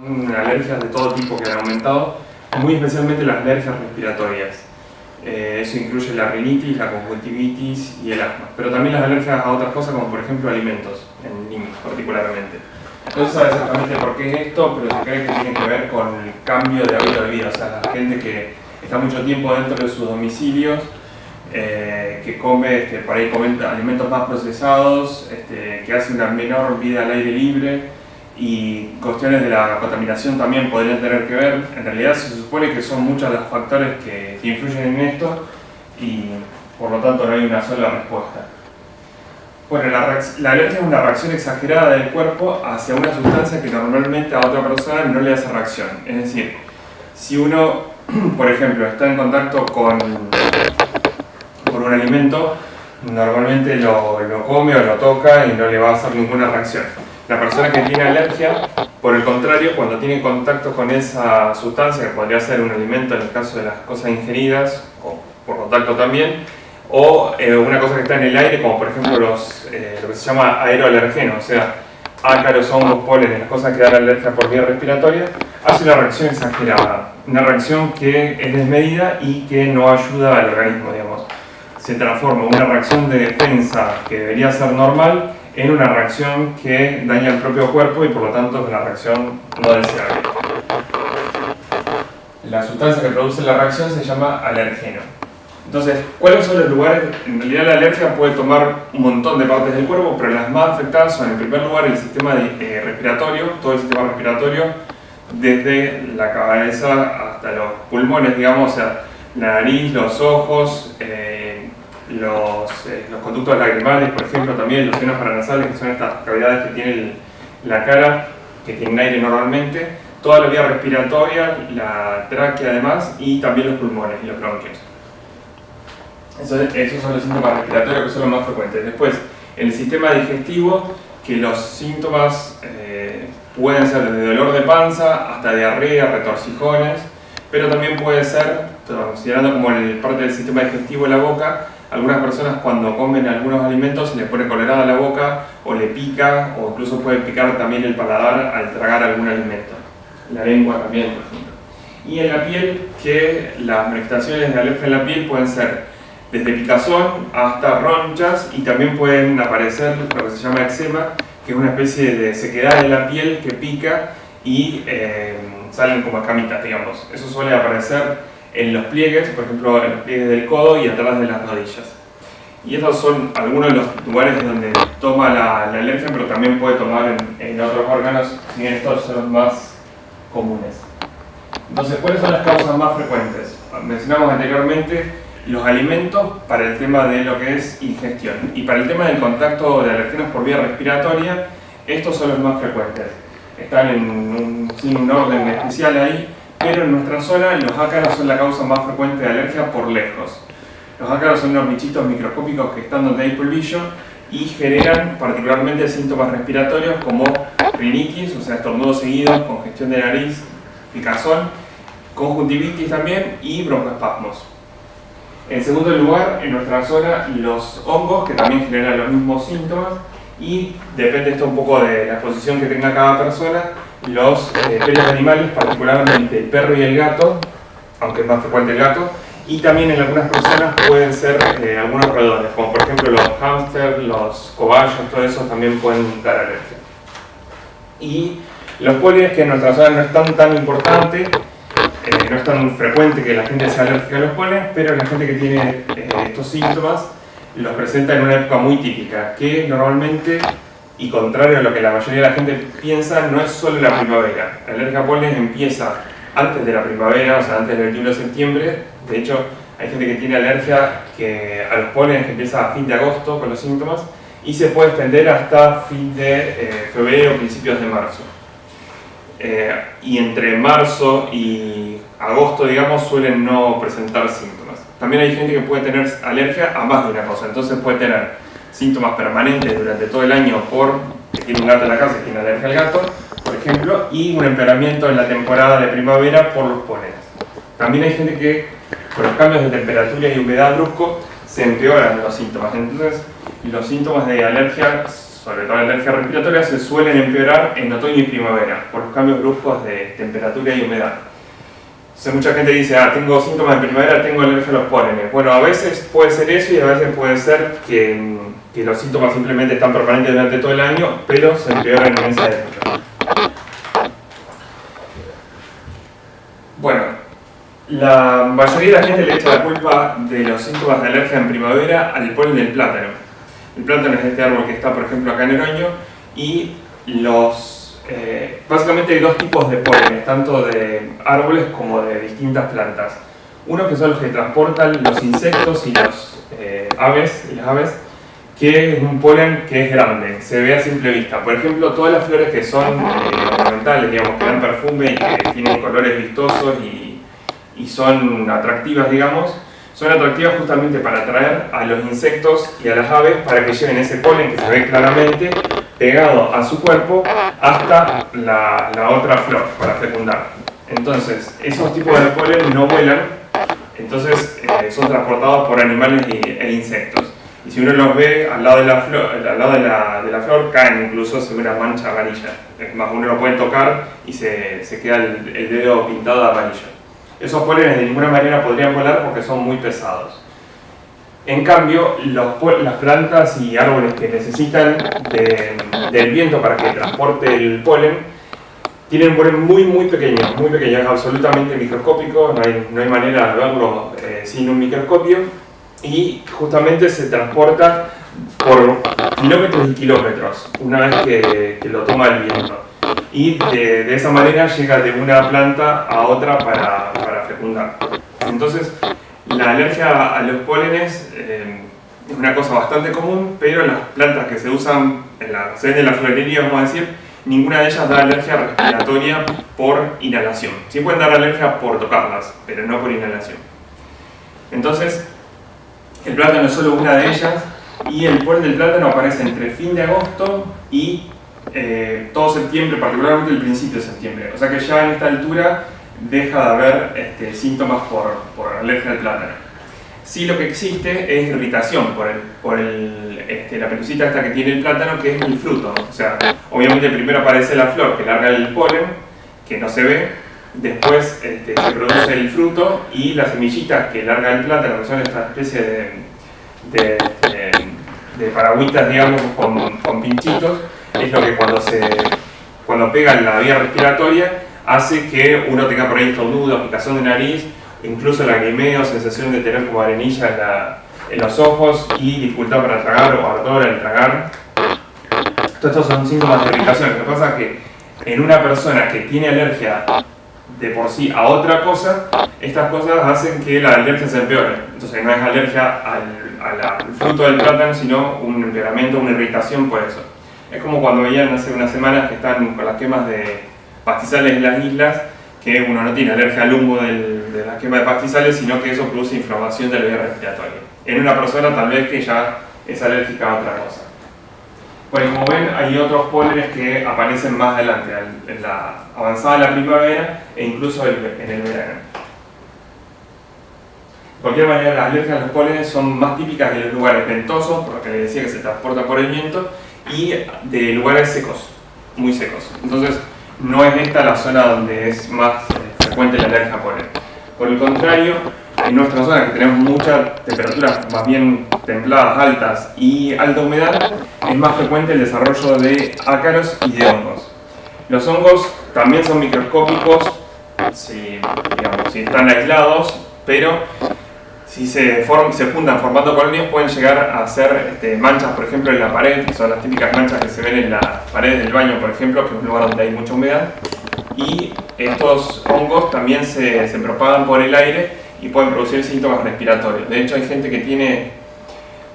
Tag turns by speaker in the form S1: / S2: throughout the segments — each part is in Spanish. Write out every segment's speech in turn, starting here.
S1: Alergias de todo tipo que han aumentado, muy especialmente las alergias respiratorias. Eso incluye la rinitis, la conjuntivitis y el asma, pero también las alergias a otras cosas como por ejemplo alimentos, en niños particularmente. No se sabe exactamente por qué es esto, pero se cree que tiene que ver con el cambio de hábito de vida, o sea, la gente que está mucho tiempo dentro de sus domicilios, que come, por ahí come alimentos más procesados, que hace una menor vida al aire libre, y cuestiones de la contaminación también podrían tener que ver. En realidad se supone que son muchos los factores que influyen en esto y por lo tanto no hay una sola respuesta. Bueno, la alergia es una reacción exagerada del cuerpo hacia una sustancia que normalmente a otra persona no le hace reacción. Es decir, si uno, por ejemplo, está en contacto con un alimento, normalmente lo come o lo toca y no le va a hacer ninguna reacción. La persona que tiene alergia, por el contrario, cuando tiene contacto con esa sustancia, que podría ser un alimento en el caso de las cosas ingeridas, o por contacto también, o una cosa que está en el aire, como por ejemplo lo que se llama aeroalergeno, o sea, ácaros, hongos, polen, las cosas que dan alergia por vía respiratoria, hace una reacción exagerada, una reacción que es desmedida y que no ayuda al organismo, digamos. Se transforma una reacción de defensa que debería ser normal en una reacción que daña el propio cuerpo y por lo tanto es una reacción no deseable. La sustancia que produce la reacción se llama alergeno. Entonces, ¿cuáles son los lugares? En realidad la alergia puede tomar un montón de partes del cuerpo, pero las más afectadas son en primer lugar el sistema respiratorio, todo el sistema respiratorio, desde la cabeza hasta los pulmones, digamos, o sea, la nariz, los ojos, los conductos lacrimales, por ejemplo, también los senos paranasales, que son estas cavidades que tiene la cara, que tienen aire normalmente, toda la vía respiratoria, la tráquea además, y también los pulmones y los bronquios. Esos son los síntomas respiratorios que son los más frecuentes. Después, en el sistema digestivo, que los síntomas pueden ser desde dolor de panza hasta diarrea, retorcijones, pero también puede ser, considerando como parte del sistema digestivo la boca, algunas personas cuando comen algunos alimentos se les pone colorada la boca o le pica o incluso puede picar también el paladar al tragar algún alimento. La lengua también, por ejemplo. Y en la piel, que las manifestaciones de alergia en la piel pueden ser desde picazón hasta ronchas y también pueden aparecer lo que se llama eczema, que es una especie de sequedad en la piel que pica y salen como escamitas, digamos. Eso suele aparecer en los pliegues, por ejemplo en los pliegues del codo y atrás de las rodillas. Y estos son algunos de los lugares donde toma la alergia, pero también puede tomar en otros órganos, y estos son los más comunes. Entonces, ¿cuáles son las causas más frecuentes? Mencionamos anteriormente los alimentos para el tema de lo que es ingestión. Y para el tema del contacto de alergenos por vía respiratoria, estos son los más frecuentes. Están sin un orden especial ahí, pero en nuestra zona los ácaros son la causa más frecuente de alergia por lejos. Los ácaros son unos bichitos microscópicos que están donde hay polvillo y generan particularmente síntomas respiratorios como rinitis, o sea, estornudos seguidos, congestión de nariz, picazón, conjuntivitis también y broncoespasmos. En segundo lugar, en nuestra zona, los hongos, que también generan los mismos síntomas, y depende esto un poco de la exposición que tenga cada persona, los pelos animales, particularmente el perro y el gato, aunque es más frecuente el gato, y también en algunas personas pueden ser algunos roedores, como por ejemplo los hámsters, los cobayos, todo eso también pueden dar alergia. Y los pólenes, que en nuestra zona no es tan importante, no es tan frecuente que la gente sea alérgica a los pólenes, pero la gente que tiene estos síntomas los presenta en una época muy típica, que normalmente, y contrario a lo que la mayoría de la gente piensa, no es solo la primavera. La alergia a pólenes empieza antes de la primavera, o sea, antes del 21 de septiembre. De hecho, hay gente que tiene alergia a los pólenes que empieza a fin de agosto con los síntomas y se puede extender hasta fin de febrero o principios de marzo. Y entre marzo y agosto, digamos, suelen no presentar síntomas. También hay gente que puede tener alergia a más de una cosa, entonces puede tener síntomas permanentes durante todo el año porque tiene un gato en la casa y tiene alergia al gato, por ejemplo, y un empeoramiento en la temporada de primavera por los pólenes. También hay gente que con los cambios de temperatura y humedad brusco se empeoran los síntomas. Entonces, los síntomas de alergia sobre todo la alergia respiratoria, se suelen empeorar en otoño y primavera por los cambios bruscos de temperatura y humedad. Entonces mucha gente dice, tengo síntomas de primavera, tengo alergia a los pólenes. Bueno, a veces puede ser eso y a veces puede ser que los síntomas simplemente están permanentes durante todo el año, pero se empeoran en esa época. Bueno, la mayoría de la gente le echa la culpa de los síntomas de alergia en primavera al polen del plátano. El plátano es este árbol que está, por ejemplo, acá en Oroño, y básicamente hay dos tipos de pólenes, tanto de árboles como de distintas plantas. Uno que son los que transportan los insectos y las aves, que es un polen que es grande, se ve a simple vista. Por ejemplo, todas las flores que son ornamentales, digamos, que dan perfume y que tienen colores vistosos y son atractivas, digamos, son atractivas justamente para atraer a los insectos y a las aves para que lleven ese polen que se ve claramente pegado a su cuerpo hasta la otra flor para fecundar. Entonces, esos tipos de polen no vuelan, entonces son transportados por animales e insectos. Y si uno los ve al lado de la flor, caen, incluso se ve una mancha amarilla. Es más, uno lo puede tocar y se queda el dedo pintado de amarillo. Esos pólenes de ninguna manera podrían volar porque son muy pesados. En cambio, las plantas y árboles que necesitan del viento para que transporte el polen tienen un polen muy pequeño, es absolutamente microscópico, no hay manera de verlo sin un microscopio. Y justamente se transporta por kilómetros y kilómetros una vez que lo toma el viento. Y de esa manera llega de una planta a otra para fecundar. Entonces, la alergia a los pólenes es una cosa bastante común, pero las plantas que se usan, se ven en la florería, vamos a decir, ninguna de ellas da alergia respiratoria por inhalación. Sí pueden dar alergia por tocarlas, pero no por inhalación. Entonces, el plátano es solo una de ellas, y el polen del plátano aparece entre fin de agosto y todo septiembre, particularmente el principio de septiembre. O sea que ya en esta altura deja de haber síntomas por alergia al plátano. Sí, lo que existe es irritación por la pelucita esta que tiene el plátano, que es el fruto. O sea, obviamente primero aparece la flor que larga el polen, que no se ve. Después se produce el fruto y las semillitas que larga el plátano, que son esta especie de paragüitas, digamos, con pinchitos, es lo que cuando pega en la vía respiratoria hace que uno tenga por ahí estornudos, picazón de nariz, incluso lagrimeo, sensación de tener como arenilla en los ojos y dificultad para tragar o ardor al tragar. Todos estos son síntomas de irritación. Lo que pasa es que en una persona que tiene alergia de por sí a otra cosa, estas cosas hacen que la alergia se empeore. Entonces no es alergia al fruto del plátano, sino un empeoramiento, una irritación por eso. Es como cuando veían hace unas semanas que están con las quemas de pastizales en las islas, que uno no tiene alergia al humo de la quema de pastizales, sino que eso produce inflamación de la vía respiratoria. En una persona tal vez que ya es alérgica a otra cosa. Bueno, como ven, hay otros pólenes que aparecen más adelante, en la avanzada de la primavera e incluso en el verano. De cualquier manera, las alergias a los pólenes son más típicas de los lugares ventosos, por lo que les decía que se transporta por el viento, y de lugares secos, muy secos. Entonces, no es esta la zona donde es más frecuente la alergia a polen. Por el contrario, en nuestra zona, que tenemos muchas temperaturas más bien templadas, altas y alta humedad, es más frecuente el desarrollo de ácaros y de hongos. Los hongos también son microscópicos si están aislados, pero si se juntan formando colonias pueden llegar a hacer manchas, por ejemplo, en la pared, que son las típicas manchas que se ven en las paredes del baño, por ejemplo, que es un lugar donde hay mucha humedad. Y estos hongos también se propagan por el aire y pueden producir síntomas respiratorios. De hecho, hay gente que tiene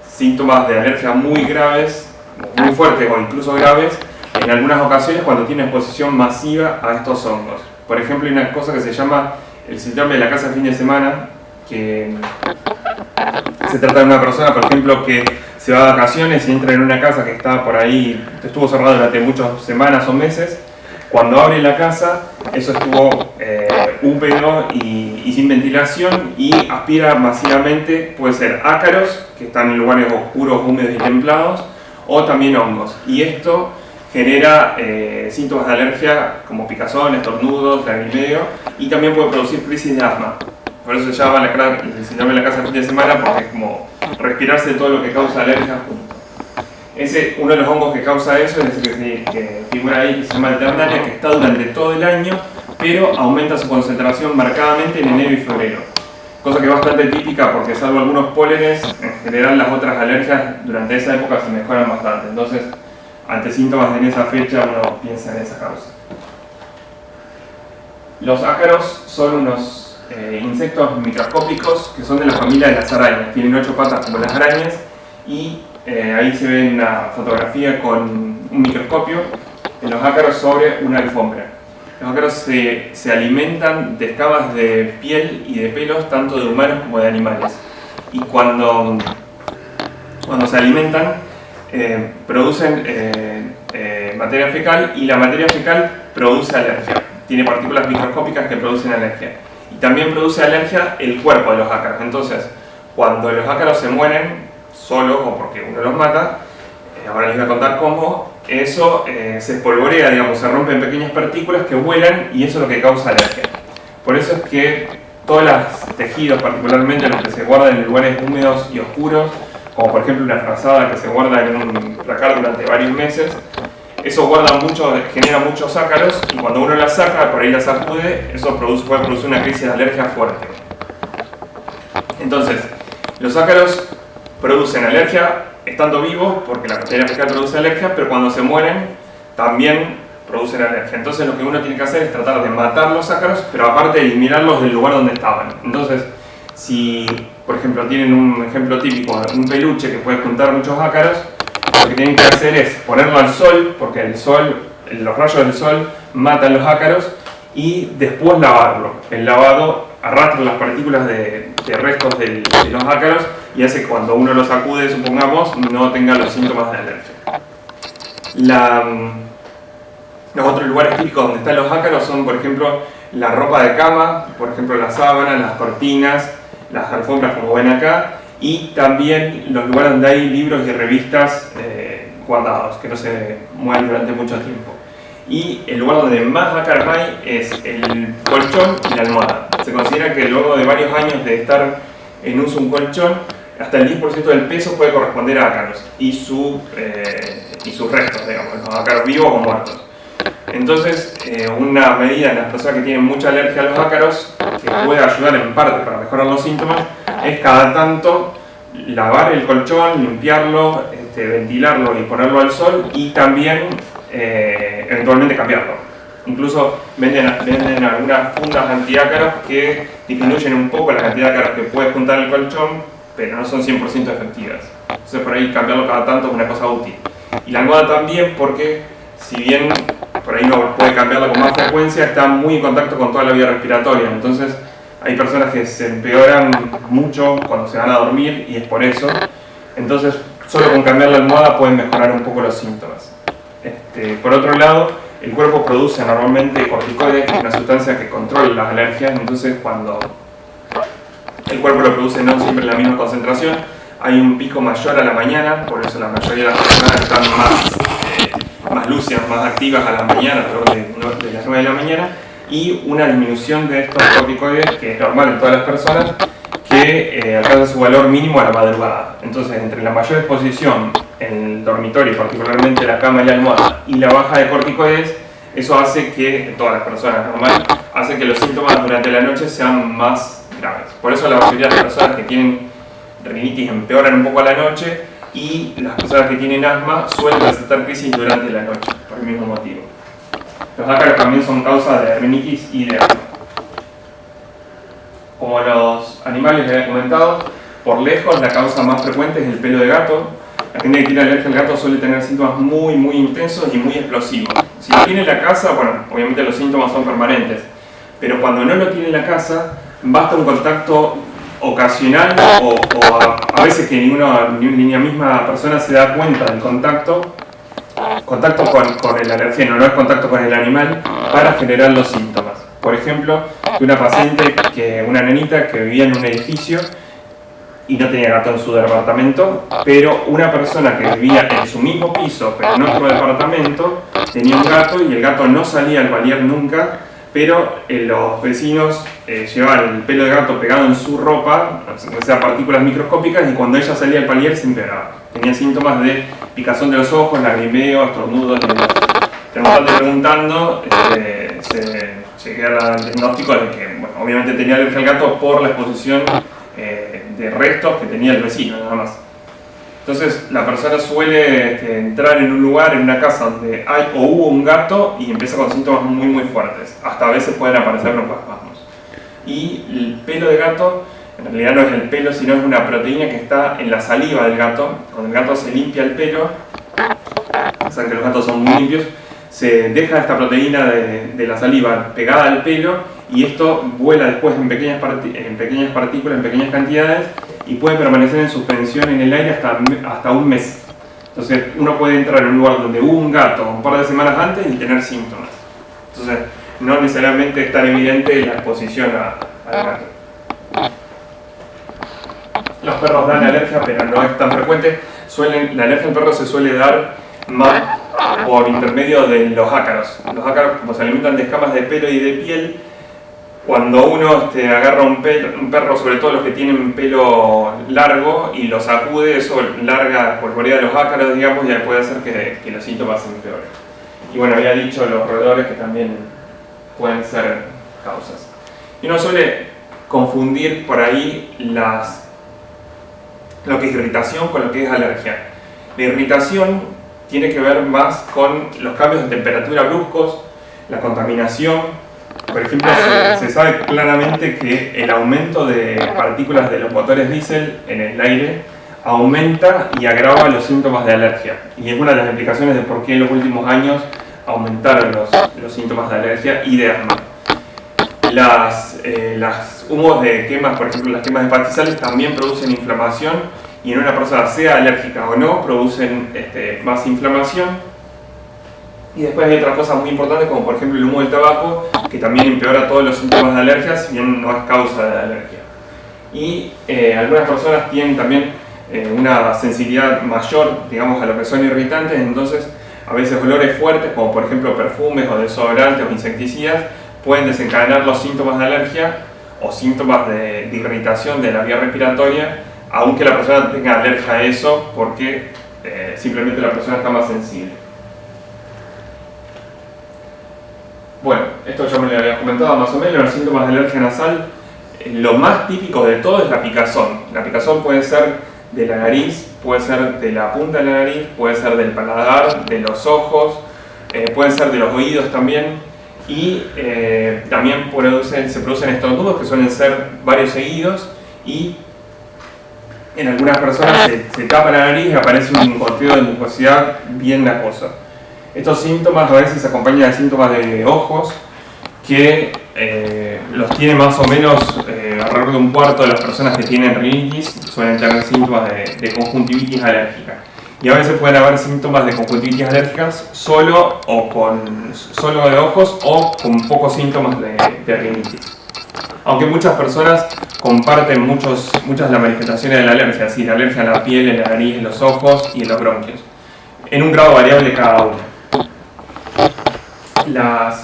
S1: síntomas de alergia muy graves, muy fuertes o incluso graves, en algunas ocasiones cuando tiene exposición masiva a estos hongos. Por ejemplo, hay una cosa que se llama el síndrome de la casa de fin de semana, que se trata de una persona, por ejemplo, que se va de vacaciones y entra en una casa que está por ahí, estuvo cerrada durante muchas semanas o meses. Cuando abre la casa, eso estuvo húmedo y sin ventilación, y aspira masivamente, puede ser ácaros, que están en lugares oscuros, húmedos y templados, o también hongos. Y esto genera síntomas de alergia como picazón, estornudos, lagrimeo, y también puede producir crisis de asma. Por eso se llama el síndrome de la casa de fin de semana, porque es como respirarse todo lo que causa alergia junto. Uno de los hongos que causa eso es el que figura ahí, que se llama Alternaria, que está durante todo el año, pero aumenta su concentración marcadamente en enero y febrero. Cosa que es bastante típica porque, salvo algunos pólenes, en general las otras alergias durante esa época se mejoran bastante. Entonces, ante síntomas en esa fecha uno piensa en esa causa. Los ácaros son unos insectos microscópicos que son de la familia de las arañas. Tienen 8 patas como las arañas y ahí se ve una fotografía con un microscopio de los ácaros sobre una alfombra. Los ácaros se alimentan de escamas de piel y de pelos tanto de humanos como de animales. Y cuando se alimentan producen materia fecal, y la materia fecal produce alergia. Tiene partículas microscópicas que producen alergia. Y también produce alergia el cuerpo de los ácaros. Entonces, cuando los ácaros se mueren solos o porque uno los mata, ahora les voy a contar cómo, eso se espolvorea, digamos, se rompe en pequeñas partículas que vuelan y eso es lo que causa alergia. Por eso es que todos los tejidos, particularmente los que se guardan en lugares húmedos y oscuros, como por ejemplo una frazada que se guarda en un placar durante varios meses, eso genera muchos ácaros, y cuando uno la saca, por ahí la sacude, eso puede producir una crisis de alergia fuerte. Entonces, los ácaros producen alergia estando vivos, porque la materia fecal produce alergia, pero cuando se mueren también producen alergia. Entonces lo que uno tiene que hacer es tratar de matar los ácaros, pero aparte eliminarlos del lugar donde estaban. Entonces, si por ejemplo tienen un ejemplo típico, un peluche que puede juntar muchos ácaros, lo que tienen que hacer es ponerlo al sol, porque los rayos del sol matan los ácaros, y después lavarlo. El lavado arrastra las partículas de restos de los ácaros y hace que cuando uno lo sacude, supongamos, no tenga los síntomas de alergia. Los otros lugares típicos donde están los ácaros son, por ejemplo, la ropa de cama, por ejemplo, las sábanas, las cortinas, las alfombras, como ven acá, y también los lugares donde hay libros y revistas guardados, que no se mueven durante mucho tiempo. Y el lugar donde más ácaros hay es el colchón y la almohada. Se considera que luego de varios años de estar en uso un colchón, hasta el 10% del peso puede corresponder a ácaros y sus restos, digamos, los ácaros vivos o muertos. Entonces, una medida en las personas que tienen mucha alergia a los ácaros, que puede ayudar en parte para mejorar los síntomas, es cada tanto lavar el colchón, limpiarlo, ventilarlo y ponerlo al sol, y también eventualmente cambiarlo. Incluso venden algunas fundas antiácaros que disminuyen un poco la cantidad de ácaros que puede juntar el colchón, pero no son 100% efectivas. Entonces por ahí cambiarlo cada tanto es una cosa útil. Y la almohada también, porque si bien por ahí no puede cambiarla con más frecuencia, está muy en contacto con toda la vía respiratoria. Entonces hay personas que se empeoran mucho cuando se van a dormir, y es por eso. Entonces solo con cambiar la almohada pueden mejorar un poco los síntomas. Por otro lado, el cuerpo produce normalmente corticoides, que es una sustancia que controla las alergias. Entonces cuando el cuerpo lo produce no siempre en la misma concentración, hay un pico mayor a la mañana, por eso la mayoría de las personas están más lúcidas, más activas a la mañana, alrededor de las 9 de la mañana, y una disminución de estos corticoides, que es normal en todas las personas, que alcanza su valor mínimo a la madrugada. Entonces, entre la mayor exposición en el dormitorio, particularmente la cama y la almohada, y la baja de corticoides, eso hace que, en todas las personas normal, hace que los síntomas durante la noche sean más graves. Por eso la mayoría de las personas que tienen rinitis empeoran un poco a la noche, y las personas que tienen asma suelen presentar crisis durante la noche, por el mismo motivo. Los ácaros también son causa de rinitis y de asma. Como los animales les había comentado, por lejos la causa más frecuente es el pelo de gato. La gente que tiene alergia al gato suele tener síntomas muy intensos y muy explosivos. Si lo tiene en la casa, bueno, obviamente los síntomas son permanentes, pero cuando no lo tiene en la casa, basta un contacto ocasional o a veces que ni la misma persona se da cuenta del contacto con el alergeno, no es contacto con el animal, para generar los síntomas. Por ejemplo, una paciente, una nenita que vivía en un edificio, y no tenía gato en su departamento, pero una persona que vivía en su mismo piso, pero en otro departamento, tenía un gato y el gato no salía al palier nunca, pero los vecinos llevaban el pelo de gato pegado en su ropa, o sea, partículas microscópicas, y cuando ella salía al palier se empeoraba. Tenía síntomas de picazón de los ojos, lagrimeo, estornudos. Estamos preguntando, llegué al diagnóstico de que, bueno, obviamente tenía alergia al gato por la exposición de restos que tenía el vecino, nada más. Entonces la persona suele entrar en un lugar, en una casa donde hay o hubo un gato y empieza con síntomas muy fuertes. Hasta a veces pueden aparecer los espasmos. Y el pelo de gato, en realidad no es el pelo, sino es una proteína que está en la saliva del gato. Cuando el gato se limpia el pelo, saben que los gatos son muy limpios, se deja esta proteína de la saliva pegada al pelo y esto vuela después en pequeñas partículas, en pequeñas cantidades, y puede permanecer en suspensión en el aire hasta un mes. Entonces uno puede entrar en un lugar donde hubo un gato un par de semanas antes y tener síntomas. Entonces no necesariamente es tan evidente la exposición al gato. Los perros dan alergia, pero no es tan frecuente. La alergia al perro se suele dar más por intermedio de los ácaros. Los ácaros, como se alimentan de escamas de pelo y de piel, cuando uno agarra un perro, sobre todo los que tienen pelo largo, y lo sacude, eso larga polvorea de los ácaros, digamos, y puede hacer que los síntomas se empeoren. Y bueno, había dicho los roedores que también pueden ser causas. Y uno suele confundir por ahí lo que es irritación con lo que es alergia. La irritación tiene que ver más con los cambios de temperatura bruscos, la contaminación. Por ejemplo, se sabe claramente que el aumento de partículas de los motores diésel en el aire aumenta y agrava los síntomas de alergia. Y es una de las explicaciones de por qué en los últimos años aumentaron los síntomas de alergia y de asma. Las humos de quemas, por ejemplo las quemas de pastizales, también producen inflamación, y en una persona, sea alérgica o no, producen más inflamación. Y después hay otras cosas muy importantes, como por ejemplo el humo del tabaco, que también empeora todos los síntomas de alergia, si bien no es causa de alergia. Y algunas personas tienen también una sensibilidad mayor, digamos, a lo que son irritantes, entonces a veces olores fuertes, como por ejemplo perfumes o desodorantes o insecticidas, pueden desencadenar los síntomas de alergia o síntomas de irritación de la vía respiratoria, aunque la persona tenga alergia a eso, porque simplemente la persona está más sensible. Bueno, esto ya me lo había comentado más o menos. Los síntomas de alergia nasal, lo más típico de todo es la picazón. La picazón puede ser de la nariz, puede ser de la punta de la nariz, puede ser del paladar, de los ojos, pueden ser de los oídos también, y también se producen estornudos que suelen ser varios seguidos, y en algunas personas se tapa la nariz y aparece un goteo de mucosidad bien acuosa. Estos síntomas a veces se acompañan de síntomas de ojos, que los tiene más o menos alrededor de un cuarto de las personas que tienen rinitis, suelen tener síntomas de conjuntivitis alérgica. Y a veces pueden haber síntomas de conjuntivitis alérgicas solo de ojos, o con pocos síntomas de rinitis. Aunque muchas personas comparten muchas de las manifestaciones de la alergia, es decir, alergia a la piel, en la nariz, en los ojos y en los bronquios, en un grado variable cada uno.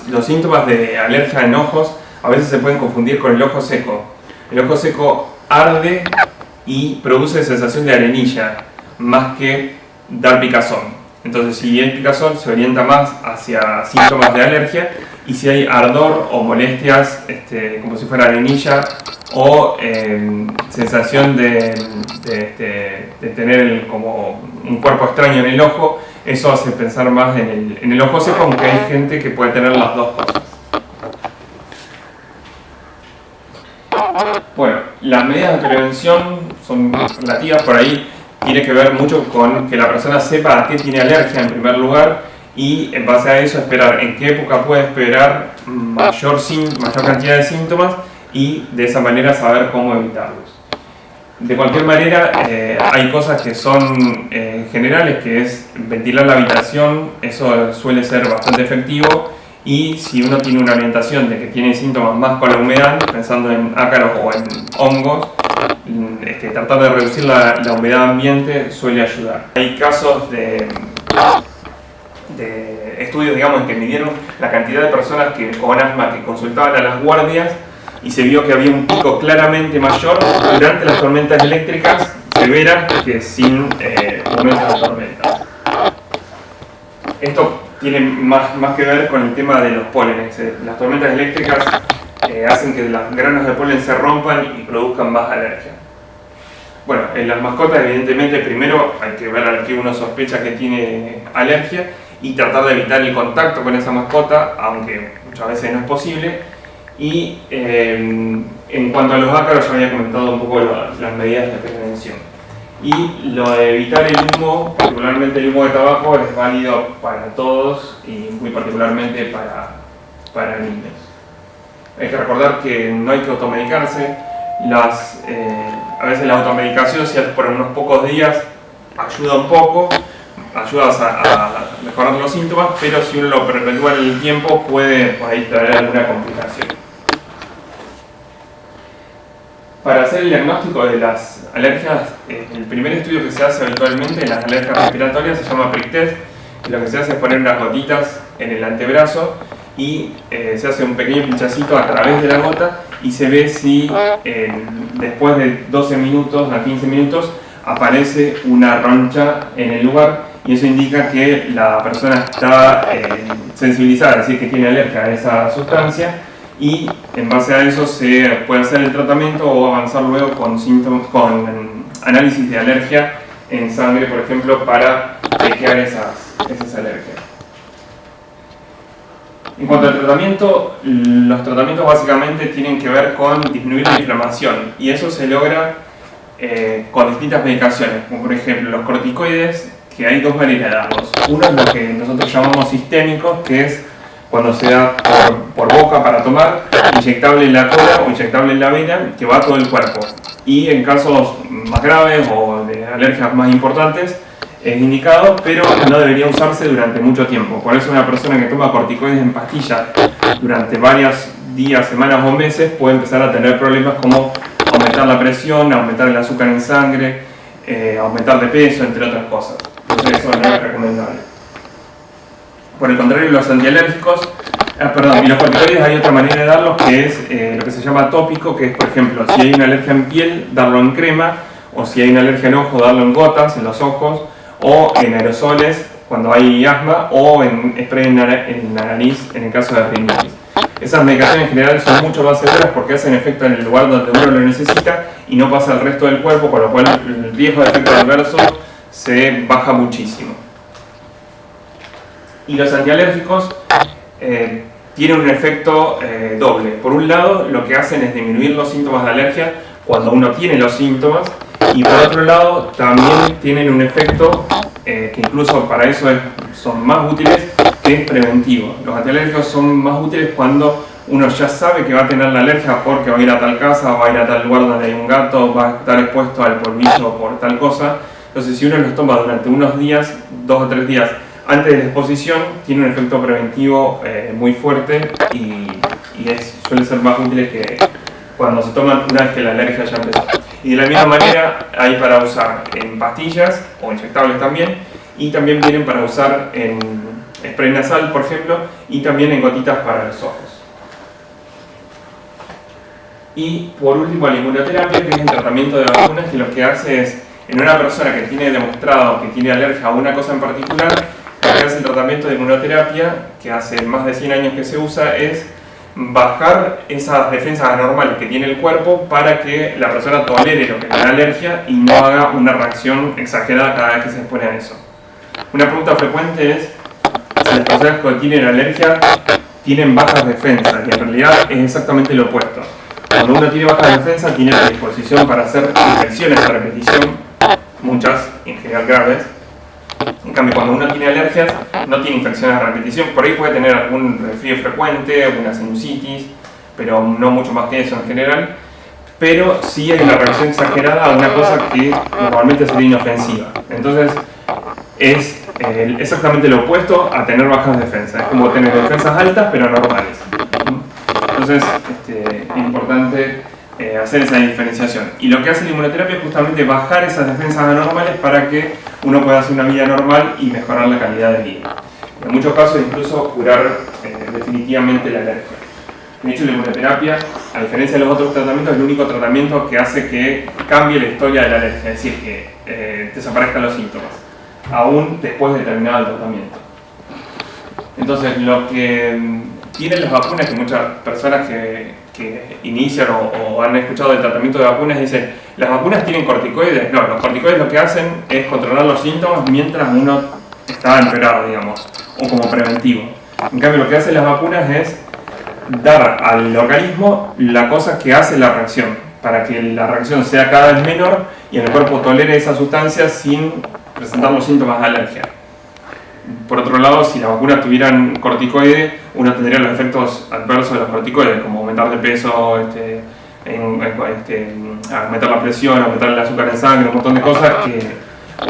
S1: Los síntomas de alergia en ojos a veces se pueden confundir con el ojo seco. El ojo seco arde y produce sensación de arenilla, más que dar picazón. Entonces, si hay picazón, se orienta más hacia síntomas de alergia, y si hay ardor o molestias, como si fuera arenilla, o sensación de tener como un cuerpo extraño en el ojo, eso hace pensar más en el ojo seco, aunque hay gente que puede tener las dos cosas. Bueno, las medidas de prevención son relativas. Por ahí tiene que ver mucho con que la persona sepa a qué tiene alergia en primer lugar, y en base a eso esperar en qué época puede esperar mayor cantidad de síntomas, y de esa manera saber cómo evitarlos. De cualquier manera, hay cosas que son generales, que es ventilar la habitación. Eso suele ser bastante efectivo, y si uno tiene una orientación de que tiene síntomas más con la humedad, pensando en ácaros o en hongos, tratar de reducir la humedad ambiente suele ayudar. Hay casos de estudios, digamos, en que midieron la cantidad de personas con asma que consultaban a las guardias y se vio que había un pico claramente mayor durante las tormentas eléctricas severas que sin momentos de tormenta. Esto tiene más que ver con el tema de los pólenes. Las tormentas eléctricas hacen que los granos de polen se rompan y produzcan más alergia. Bueno, en las mascotas evidentemente primero hay que ver al que uno sospecha que tiene alergia y tratar de evitar el contacto con esa mascota, aunque muchas veces no es posible. Y en cuanto a los ácaros, ya había comentado un poco las medidas de prevención. Y lo de evitar el humo, particularmente el humo de tabaco, es válido para todos y muy particularmente para niños. Hay que recordar que no hay que automedicarse. A veces la automedicación, si es por unos pocos días, ayuda un poco, ayuda a mejorar los síntomas, pero si uno lo perpetúa en el tiempo puede por ahí traer alguna complicación. Para hacer el diagnóstico de las alergias, el primer estudio que se hace habitualmente en las alergias respiratorias se llama prick test. Lo que se hace es poner unas gotitas en el antebrazo y se hace un pequeño pinchacito a través de la gota y se ve si después de 12 minutos a 15 minutos aparece una roncha en el lugar, y eso indica que la persona está sensibilizada, es decir, que tiene alergia a esa sustancia, y en base a eso se puede hacer el tratamiento o avanzar luego con análisis de alergia en sangre, por ejemplo, para chequear esas alergias. En cuanto al tratamiento, los tratamientos básicamente tienen que ver con disminuir la inflamación, y eso se logra con distintas medicaciones, como por ejemplo los corticoides, que hay dos maneras de darlos. Uno es lo que nosotros llamamos sistémicos, que es cuando se da por boca para tomar, inyectable en la cola o inyectable en la vena, que va a todo el cuerpo. Y en casos más graves o de alergias más importantes, es indicado, pero no debería usarse durante mucho tiempo. Por eso una persona que toma corticoides en pastillas durante varios días, semanas o meses puede empezar a tener problemas como aumentar la presión, aumentar el azúcar en sangre, aumentar de peso, entre otras cosas. Entonces eso no es recomendable. Por el contrario, los antialérgicos, y los corticoides hay otra manera de darlos, que es lo que se llama tópico, que es, por ejemplo, si hay una alergia en piel, darlo en crema, o si hay una alergia en ojo, darlo en gotas, en los ojos, o en aerosoles cuando hay asma, o en spray en la nariz en el caso de rinitis. Esas medicaciones en general son mucho más seguras porque hacen efecto en el lugar donde uno lo necesita y no pasa al resto del cuerpo, con lo cual el riesgo de efecto adverso se baja muchísimo. Y los antialérgicos tienen un efecto doble. Por un lado, lo que hacen es disminuir los síntomas de alergia cuando uno tiene los síntomas, y por otro lado también tienen un efecto que incluso para eso son más útiles, que es preventivo. Los antialérgicos son más útiles cuando uno ya sabe que va a tener la alergia porque va a ir a tal casa, va a ir a tal lugar donde hay un gato, va a estar expuesto al polvillo por tal cosa. Entonces, si uno los toma durante unos días, 2 o 3 días antes de la exposición, tiene un efecto preventivo muy fuerte y suele ser más útil que cuando se toman una vez que la alergia ya empezó. Y de la misma manera hay para usar en pastillas o inyectables también, y también vienen para usar en spray nasal, por ejemplo, y también en gotitas para los ojos. Y por último, la inmunoterapia, que es el tratamiento de vacunas, que lo que hace es, en una persona que tiene demostrado que tiene alergia a una cosa en particular, lo que hace el tratamiento de inmunoterapia, que hace más de 100 años que se usa, es bajar esas defensas anormales que tiene el cuerpo para que la persona tolere lo que le da alergia y no haga una reacción exagerada cada vez que se expone a eso. Una pregunta frecuente es si las personas que tienen alergia tienen bajas defensas, y en realidad es exactamente lo opuesto. Cuando uno tiene bajas defensas, tiene predisposición para hacer infecciones a repetición, muchas, en general graves. En cambio, cuando uno tiene alergias, no tiene infecciones a repetición. Por ahí puede tener algún resfrío frecuente, alguna sinusitis, pero no mucho más que eso en general. Pero sí hay una reacción exagerada a una cosa que normalmente sería inofensiva. Entonces, es exactamente lo opuesto a tener bajas defensas. Es como tener defensas altas, pero normales. Entonces, es importante hacer esa diferenciación. Y lo que hace la inmunoterapia es justamente bajar esas defensas anormales para que uno pueda hacer una vida normal y mejorar la calidad de vida. En muchos casos incluso curar definitivamente la alergia. De hecho, la inmunoterapia, a diferencia de los otros tratamientos, es el único tratamiento que hace que cambie la historia de la alergia, es decir, que desaparezcan los síntomas, aún después de terminar el tratamiento. Entonces, lo que tienen las vacunas, que muchas personas que inician o han escuchado del tratamiento de vacunas dicen, las vacunas tienen corticoides. No, los corticoides lo que hacen es controlar los síntomas mientras uno está empeorado, digamos, o como preventivo. En cambio, lo que hacen las vacunas es dar al organismo la cosa que hace la reacción, para que la reacción sea cada vez menor y el cuerpo tolere esa sustancia sin presentar los síntomas de alergia. Por otro lado, si las vacunas tuvieran corticoides, uno tendría los efectos adversos de los corticoides, como aumentar de peso, aumentar la presión, aumentar el azúcar en sangre, un montón de cosas que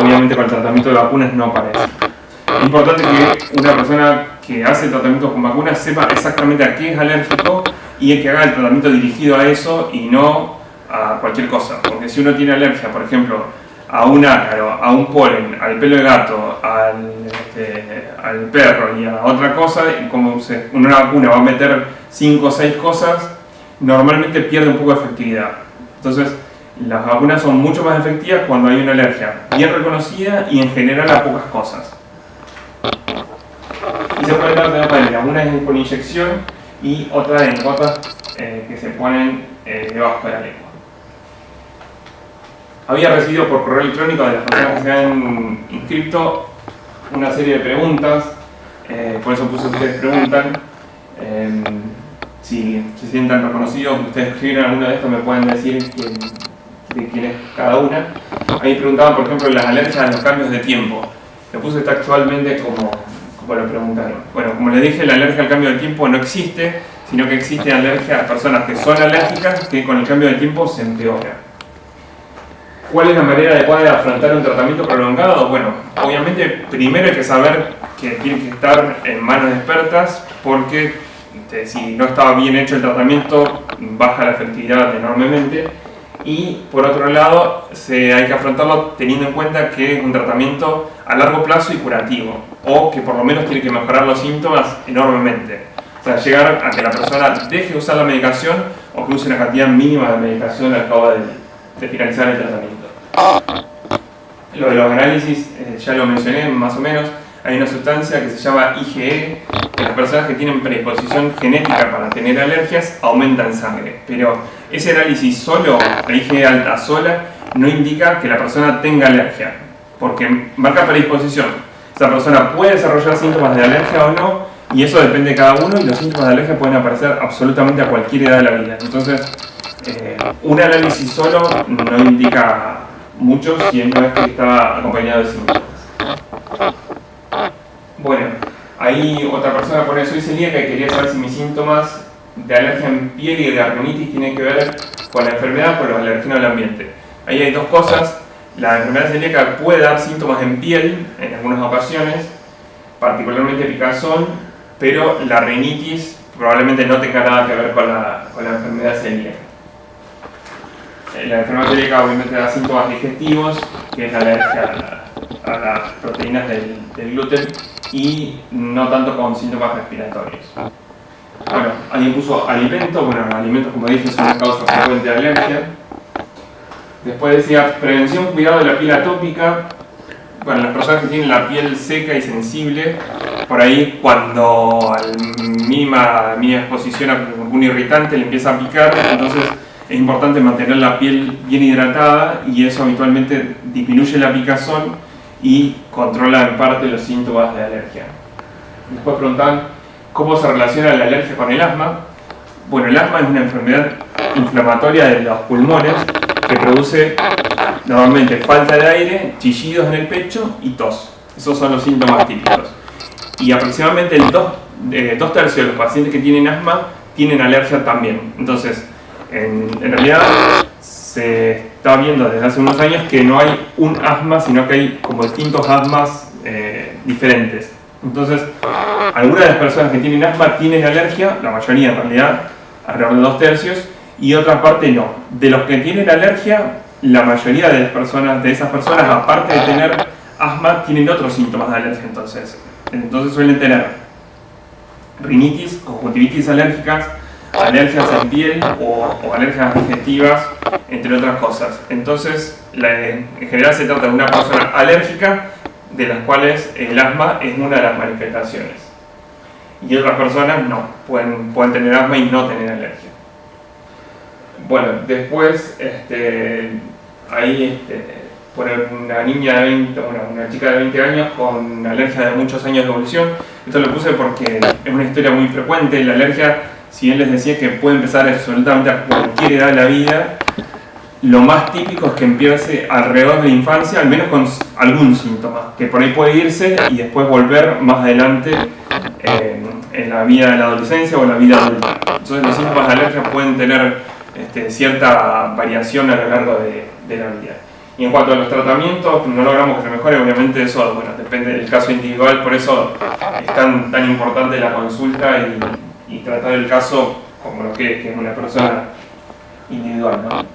S1: obviamente con el tratamiento de vacunas no aparecen. Es importante que una persona que hace tratamientos con vacunas sepa exactamente a qué es alérgico y que haga el tratamiento dirigido a eso y no a cualquier cosa. Porque si uno tiene alergia, por ejemplo, a un ácaro, a un polen, al pelo de gato, al perro y a otra cosa, como una vacuna va a meter 5 o 6 cosas, normalmente pierde un poco de efectividad. Entonces, las vacunas son mucho más efectivas cuando hay una alergia bien reconocida y en general a pocas cosas. Y se pueden dar de dos maneras, una es con inyección y otra en gotas que se ponen debajo de la lengua. Había recibido por correo electrónico de las personas que se han inscrito una serie de preguntas, por eso puse ustedes preguntan. Si se sientan reconocidos, ustedes escriben alguna de estas, me pueden decir de quién es cada una. Ahí preguntaban, por ejemplo, las alergias a los cambios de tiempo. Lo puse textualmente como lo preguntaron. Bueno, como les dije, la alergia al cambio de tiempo no existe, sino que existe alergia a personas que son alérgicas que con el cambio de tiempo se empeora. ¿Cuál es la manera adecuada de afrontar un tratamiento prolongado? Bueno, obviamente primero hay que saber que tiene que estar en manos expertas porque si no está bien hecho el tratamiento baja la efectividad enormemente y por otro lado hay que afrontarlo teniendo en cuenta que es un tratamiento a largo plazo y curativo o que por lo menos tiene que mejorar los síntomas enormemente. O sea, llegar a que la persona deje de usar la medicación o que use una cantidad mínima de medicación al cabo de finalizar el tratamiento. Lo de los análisis, ya lo mencioné más o menos, hay una sustancia que se llama IgE, que las personas que tienen predisposición genética para tener alergias aumentan sangre, pero ese análisis solo, la IgE alta sola, no indica que la persona tenga alergia, porque marca predisposición. Esa persona puede desarrollar síntomas de alergia o no, y eso depende de cada uno, y los síntomas de alergia pueden aparecer absolutamente a cualquier edad de la vida. Entonces, un análisis solo no indica mucho si no es que está acompañado de síntomas. Bueno, ahí otra persona pone soy celíaca y quería saber si mis síntomas de alergia en piel y de rinitis tienen que ver con la enfermedad o con los alergenos del ambiente. Ahí hay dos cosas. La enfermedad celíaca puede dar síntomas en piel en algunas ocasiones, particularmente picazón, pero la rinitis probablemente no tenga nada que ver con la enfermedad celíaca. La enfermedad celíaca obviamente da síntomas digestivos, que es la alergia a las proteínas del gluten, y no tanto con síntomas respiratorios. Bueno, alguien puso alimentos. Bueno, los alimentos, como dije, son una causa frecuente de alergia. Después decía prevención, cuidado de la piel atópica. Bueno, las personas que tienen la piel seca y sensible, por ahí cuando a la mínima exposición a algún irritante le empieza a picar, entonces es importante mantener la piel bien hidratada y eso habitualmente disminuye la picazón y controla en parte los síntomas de alergia. Después preguntan cómo se relaciona la alergia con el asma. Bueno, el asma es una enfermedad inflamatoria de los pulmones que produce normalmente falta de aire, chillidos en el pecho y tos. Esos son los síntomas típicos. Y aproximadamente dos tercios de los pacientes que tienen asma tienen alergia también. Entonces, en realidad se está viendo desde hace unos años que no hay un asma, sino que hay como distintos asmas diferentes. Entonces, algunas de las personas que tienen asma tienen alergia, la mayoría en realidad, alrededor de 2 tercios, y otra parte no. De los que tienen alergia, la mayoría de esas personas, aparte de tener asma, tienen otros síntomas de alergia. Entonces suelen tener rinitis, conjuntivitis alérgicas, alergias en piel o alergias digestivas, entre otras cosas. Entonces, en general se trata de una persona alérgica, de las cuales el asma es una de las manifestaciones. Y otras personas no, pueden tener asma y no tener alergia. Bueno, después, por una niña de 20, una chica de 20 años con alergia de muchos años de evolución. Esto lo puse porque es una historia muy frecuente. La alergia, si bien les decía que puede empezar absolutamente a cualquier edad de la vida, lo más típico es que empiece alrededor de la infancia, al menos con algún síntoma, que por ahí puede irse y después volver más adelante en la vida de la adolescencia o en la vida adulta. Entonces los síntomas de alergia pueden tener cierta variación a lo largo de la vida. Y en cuanto a los tratamientos, no logramos que se mejore, obviamente eso depende del caso individual, por eso es tan importante la consulta y tratar el caso como lo que es una persona individual, ¿no?